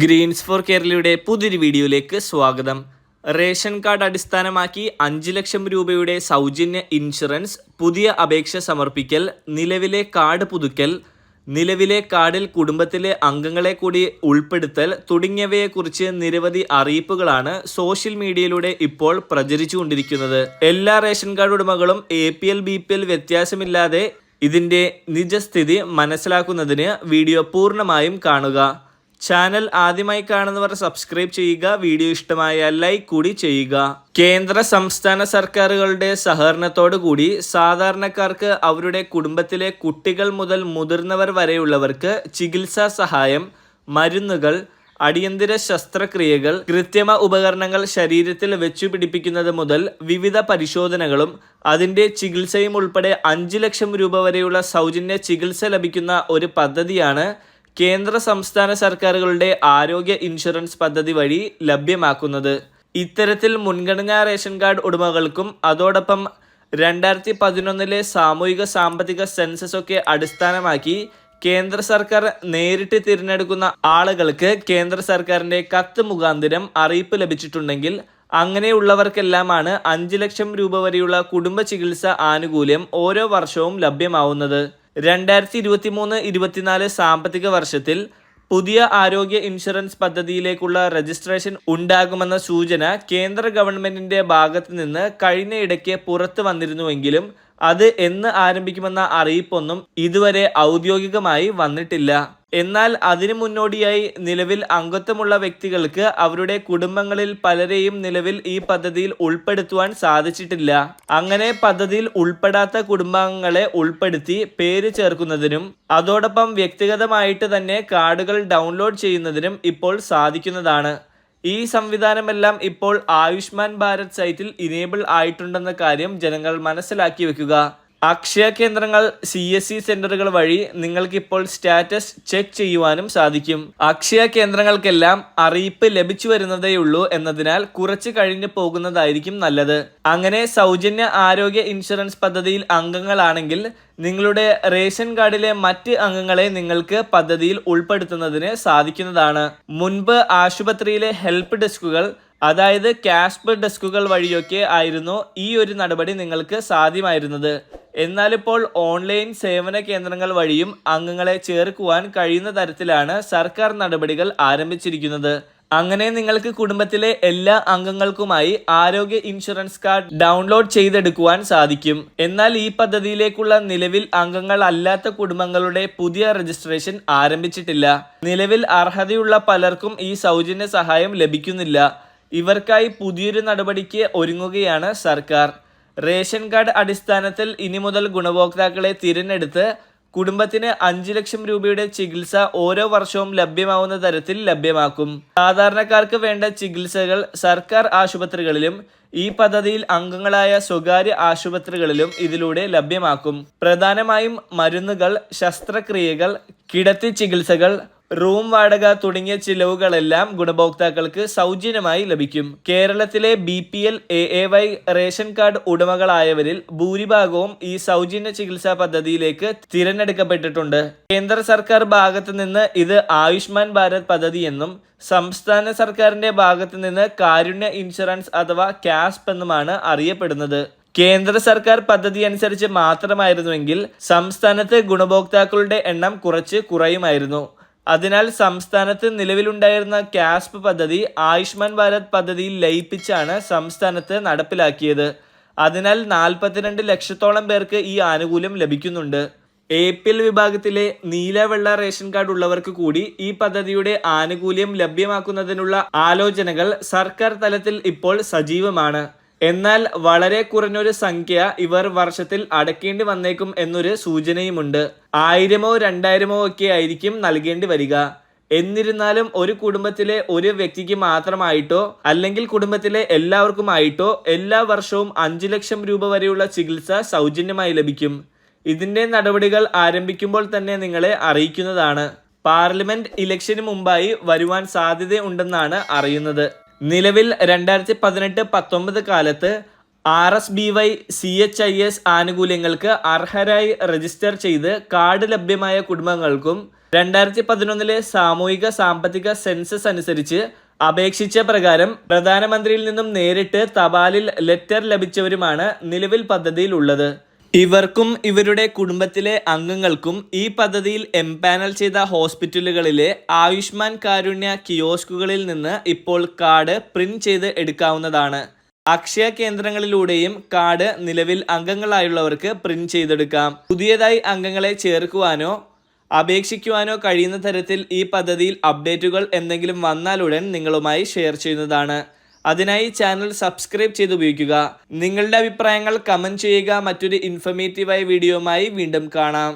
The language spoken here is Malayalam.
ഗ്രീൻസ് ഫോർ കേരളയുടെ പുതിയൊരു വീഡിയോയിലേക്ക് സ്വാഗതം. റേഷൻ കാർഡ് അടിസ്ഥാനമാക്കി 5 ലക്ഷം രൂപയുടെ സൗജന്യ ഇൻഷുറൻസ്, പുതിയ അപേക്ഷ സമർപ്പിക്കൽ, നിലവിലെ കാർഡ് പുതുക്കൽ, നിലവിലെ കാർഡിൽ കുടുംബത്തിലെ അംഗങ്ങളെ കൂടി ഉൾപ്പെടുത്തൽ തുടങ്ങിയവയെക്കുറിച്ച് നിരവധി അറിയിപ്പുകളാണ് സോഷ്യൽ മീഡിയയിലൂടെ ഇപ്പോൾ പ്രചരിച്ചുകൊണ്ടിരിക്കുന്നത്. എല്ലാ റേഷൻ കാർഡ് ഉടമകളും APL BPL വ്യത്യാസമില്ലാതെ ഇതിൻ്റെ നിജസ്ഥിതി മനസ്സിലാക്കുന്നതിന് വീഡിയോ പൂർണ്ണമായും കാണുക. ചാനൽ ആദ്യമായി കാണുന്നവർ സബ്സ്ക്രൈബ് ചെയ്യുക. വീഡിയോ ഇഷ്ടമായാൽ ലൈക്ക് കൂടി ചെയ്യുക. കേന്ദ്ര സംസ്ഥാന സർക്കാരുകളുടെ സഹകരണത്തോടു കൂടി സാധാരണക്കാർക്ക് അവരുടെ കുടുംബത്തിലെ കുട്ടികൾ മുതൽ മുതിർന്നവർ വരെയുള്ളവർക്ക് ചികിത്സാ സഹായം, മരുന്നുകൾ, അടിയന്തര ശസ്ത്രക്രിയകൾ, കൃത്രിമ ഉപകരണങ്ങൾ ശരീരത്തിൽ വെച്ചുപിടിപ്പിക്കുന്നത് മുതൽ വിവിധ പരിശോധനകളും അതിൻ്റെ ചികിത്സയും ഉൾപ്പെടെ 5 ലക്ഷം രൂപ വരെയുള്ള സൗജന്യ ചികിത്സ ലഭിക്കുന്ന ഒരു പദ്ധതിയാണ് കേന്ദ്ര സംസ്ഥാന സർക്കാരുകളുടെ ആരോഗ്യ ഇൻഷുറൻസ് പദ്ധതി വഴി ലഭ്യമാക്കുന്നത്. ഇത്തരത്തിൽ മുൻഗണനാ റേഷൻ കാർഡ് ഉടമകൾക്കും അതോടൊപ്പം 2011 സാമൂഹിക സാമ്പത്തിക സെൻസസ് ഒക്കെ അടിസ്ഥാനമാക്കി കേന്ദ്ര സർക്കാർ നേരിട്ട് തിരഞ്ഞെടുക്കുന്ന ആളുകൾക്ക് കേന്ദ്ര സർക്കാരിൻ്റെ കത്ത് മുഖാന്തരം അറിയിപ്പ് ലഭിച്ചിട്ടുണ്ടെങ്കിൽ അങ്ങനെയുള്ളവർക്കെല്ലാമാണ് 5 ലക്ഷം രൂപ വരെയുള്ള കുടുംബ ചികിത്സ ആനുകൂല്യം ഓരോ വർഷവും ലഭ്യമാവുന്നത്. 2023-24 സാമ്പത്തിക വർഷത്തിൽ പുതിയ ആരോഗ്യ ഇൻഷുറൻസ് പദ്ധതിയിലേക്കുള്ള രജിസ്ട്രേഷൻ ഉണ്ടാകുമെന്ന സൂചന കേന്ദ്ര ഗവൺമെന്റിന്റെ ഭാഗത്ത് നിന്ന് കഴിഞ്ഞയിടയ്ക്ക് പുറത്തു വന്നിരുന്നുവെങ്കിലും അത് എന്ന് ആരംഭിക്കുമെന്ന അറിയിപ്പൊന്നും ഇതുവരെ ഔദ്യോഗികമായി വന്നിട്ടില്ല. എന്നാൽ അതിനു മുന്നോടിയായി നിലവിൽ അംഗത്വമുള്ള വ്യക്തികൾക്ക് അവരുടെ കുടുംബങ്ങളിൽ പലരെയും നിലവിൽ ഈ പദ്ധതിയിൽ ഉൾപ്പെടുത്തുവാൻ സാധിച്ചിട്ടില്ല. അങ്ങനെ പദ്ധതിയിൽ ഉൾപ്പെടാത്ത കുടുംബാംഗങ്ങളെ ഉൾപ്പെടുത്തി പേര് ചേർക്കുന്നതിനും അതോടൊപ്പം വ്യക്തിഗതമായിട്ട് തന്നെ കാർഡുകൾ ഡൗൺലോഡ് ചെയ്യുന്നതിനും ഇപ്പോൾ സാധിക്കുന്നതാണ്. ഈ സംവിധാനമെല്ലാം ഇപ്പോൾ ആയുഷ്മാൻ ഭാരത് സൈറ്റിൽ ഇനേബിൾ ആയിട്ടുണ്ടെന്ന കാര്യം ജനങ്ങൾ മനസ്സിലാക്കി വെക്കുക. അക്ഷയ കേന്ദ്രങ്ങൾ, CSC സെന്ററുകൾ വഴി നിങ്ങൾക്കിപ്പോൾ സ്റ്റാറ്റസ് ചെക്ക് ചെയ്യുവാനും സാധിക്കും. അക്ഷയ കേന്ദ്രങ്ങൾക്കെല്ലാം അറിയിപ്പ് ലഭിച്ചു വരുന്നതേയുള്ളൂ എന്നതിനാൽ കുറച്ച് കഴിഞ്ഞ് പോകുന്നതായിരിക്കും നല്ലത്. അങ്ങനെ സൗജന്യ ആരോഗ്യ ഇൻഷുറൻസ് പദ്ധതിയിൽ അംഗങ്ങളാണെങ്കിൽ നിങ്ങളുടെ റേഷൻ കാർഡിലെ മറ്റ് അംഗങ്ങളെ നിങ്ങൾക്ക് പദ്ധതിയിൽ ഉൾപ്പെടുത്തുന്നതിന് സാധിക്കുന്നതാണ്. മുൻപ് ആശുപത്രിയിലെ ഹെൽപ്പ് ഡെസ്കുകൾ, അതായത് ക്യാഷ്ബ് ഡെസ്കുകൾ വഴിയൊക്കെ ആയിരുന്നു ഈ ഒരു നടപടി നിങ്ങൾക്ക് സാധ്യമായിരുന്നത്. എന്നാലിപ്പോൾ ഓൺലൈൻ സേവന കേന്ദ്രങ്ങൾ വഴിയും അംഗങ്ങളെ ചേർക്കുവാൻ കഴിയുന്ന തരത്തിലാണ് സർക്കാർ നടപടികൾ ആരംഭിച്ചിരിക്കുന്നത്. അങ്ങനെ നിങ്ങൾക്ക് കുടുംബത്തിലെ എല്ലാ അംഗങ്ങൾക്കുമായി ആരോഗ്യ ഇൻഷുറൻസ് കാർഡ് ഡൗൺലോഡ് ചെയ്തെടുക്കുവാൻ സാധിക്കും. എന്നാൽ ഈ പദ്ധതിയിലേക്കുള്ള നിലവിൽ അംഗങ്ങൾ അല്ലാത്ത കുടുംബങ്ങളുടെ പുതിയ രജിസ്ട്രേഷൻ ആരംഭിച്ചിട്ടില്ല. നിലവിൽ അർഹതയുള്ള പലർക്കും ഈ സൗജന്യ സഹായം ലഭിക്കുന്നില്ല. ഇവർക്കായി പുതിയൊരു നടപടിക്ക് ഒരുങ്ങുകയാണ് സർക്കാർ. റേഷൻ കാർഡ് അടിസ്ഥാനത്തിൽ ഇനി മുതൽ ഗുണഭോക്താക്കളെ തിരഞ്ഞെടുത്ത് കുടുംബത്തിന് 5 ലക്ഷം രൂപയുടെ ചികിത്സ ഓരോ വർഷവും ലഭ്യമാവുന്ന തരത്തിൽ ലഭ്യമാക്കും. സാധാരണക്കാർക്ക് വേണ്ട ചികിത്സകൾ സർക്കാർ ആശുപത്രികളിലും ഈ പദ്ധതിയിൽ അംഗങ്ങളായ സ്വകാര്യ ആശുപത്രികളിലും ഇതിലൂടെ ലഭ്യമാക്കും. പ്രധാനമായും മരുന്നുകൾ, ശസ്ത്രക്രിയകൾ, കിടത്തി ചികിത്സകൾ, റൂം വാടക തുടങ്ങിയ ചിലവുകളെല്ലാം ഗുണഭോക്താക്കൾക്ക് സൗജന്യമായി ലഭിക്കും. കേരളത്തിലെ BPL AAY റേഷൻ കാർഡ് ഉടമകളായവരിൽ ഭൂരിഭാഗവും ഈ സൗജന്യ ചികിത്സാ പദ്ധതിയിലേക്ക് തിരഞ്ഞെടുക്കപ്പെട്ടിട്ടുണ്ട്. കേന്ദ്ര സർക്കാർ ഭാഗത്ത് നിന്ന് ഇത് ആയുഷ്മാൻ ഭാരത് പദ്ധതി എന്നും സംസ്ഥാന സർക്കാരിന്റെ ഭാഗത്ത് നിന്ന് കാരുണ്യ ഇൻഷുറൻസ് അഥവാ CASP എന്നുമാണ് അറിയപ്പെടുന്നത്. കേന്ദ്ര സർക്കാർ പദ്ധതി അനുസരിച്ച് മാത്രമായിരുന്നുവെങ്കിൽ സംസ്ഥാനത്ത് ഗുണഭോക്താക്കളുടെ എണ്ണം കുറച്ച് കുറയുമായിരുന്നു. അതിനാൽ സംസ്ഥാനത്ത് നിലവിലുണ്ടായിരുന്ന CASP പദ്ധതി ആയുഷ്മാൻ ഭാരത് പദ്ധതിയിൽ ലയിപ്പിച്ചാണ് സംസ്ഥാനത്ത് നടപ്പിലാക്കിയത്. അതിനാൽ 42 ലക്ഷത്തോളം പേർക്ക് ഈ ആനുകൂല്യം ലഭിക്കുന്നുണ്ട്. APL വിഭാഗത്തിലെ നീല വെള്ള റേഷൻ കാർഡ് ഉള്ളവർക്ക് കൂടി ഈ പദ്ധതിയുടെ ആനുകൂല്യം ലഭ്യമാക്കുന്നതിനുള്ള ആലോചനകൾ സർക്കാർ തലത്തിൽ ഇപ്പോൾ സജീവമാണ്. എന്നാൽ വളരെ കുറഞ്ഞൊരു സംഖ്യ ഇവർ വർഷത്തിൽ അടയ്ക്കേണ്ടി വന്നേക്കും എന്നൊരു സൂചനയുമുണ്ട്. 1000-ഓ 2000-ഓ ഒക്കെ ആയിരിക്കും നൽകേണ്ടി വരിക. എന്നിരുന്നാലും ഒരു കുടുംബത്തിലെ ഒരു വ്യക്തിക്ക് മാത്രമായിട്ടോ അല്ലെങ്കിൽ കുടുംബത്തിലെ എല്ലാവർക്കുമായിട്ടോ എല്ലാ വർഷവും 5 ലക്ഷം രൂപ വരെയുള്ള ചികിത്സ സൗജന്യമായി ലഭിക്കും. ഇതിന്റെ നടപടികൾ ആരംഭിക്കുമ്പോൾ തന്നെ നിങ്ങളെ അറിയിക്കുന്നതാണ്. പാർലമെന്റ് ഇലക്ഷന് മുമ്പായി വരുവാൻ സാധ്യതയുണ്ടെന്നാണ് അറിയുന്നത്. നിലവിൽ 2018-19 കാലത്ത് RSBY CHIS ആനുകൂല്യങ്ങൾക്ക് അർഹരായി രജിസ്റ്റർ ചെയ്ത് കാർഡ് ലഭ്യമായ കുടുംബങ്ങൾക്കും 2011 സാമൂഹിക സാമ്പത്തിക സെൻസസ് അനുസരിച്ച് അപേക്ഷിച്ച പ്രകാരം പ്രധാനമന്ത്രിയിൽ നിന്നും നേരിട്ട് തപാലിൽ ലെറ്റർ ലഭിച്ചവരുമാണ് നിലവിൽ പദ്ധതിയിൽ ഉള്ളത്. ഇവർക്കും ഇവരുടെ കുടുംബത്തിലെ അംഗങ്ങൾക്കും ഈ പദ്ധതിയിൽ എംപാനൽ ചെയ്ത ഹോസ്പിറ്റലുകളിലെ ആയുഷ്മാൻ കാരുണ്യ കിയോസ്കുകളിൽ നിന്ന് ഇപ്പോൾ കാർഡ് പ്രിന്റ് ചെയ്ത് എടുക്കാവുന്നതാണ്. അക്ഷയ കേന്ദ്രങ്ങളിലൂടെയും കാർഡ് നിലവിൽ അംഗങ്ങളായുള്ളവർക്ക് പ്രിന്റ് ചെയ്തെടുക്കാം. പുതിയതായി അംഗങ്ങളെ ചേർക്കുവാനോ അപേക്ഷിക്കുവാനോ കഴിയുന്ന തരത്തിൽ ഈ പദ്ധതിയിൽ അപ്ഡേറ്റുകൾ എന്തെങ്കിലും വന്നാലുടൻ നിങ്ങളുമായി ഷെയർ ചെയ്യുന്നതാണ്. അതിനായി ചാനൽ സബ്സ്ക്രൈബ് ചെയ്ത് ഉപയോഗിക്കുക. നിങ്ങളുടെ അഭിപ്രായങ്ങൾ കമൻറ്റ് ചെയ്യുക. മറ്റൊരു ഇൻഫർമേറ്റീവായ വീഡിയോയുമായി വീണ്ടും കാണാം.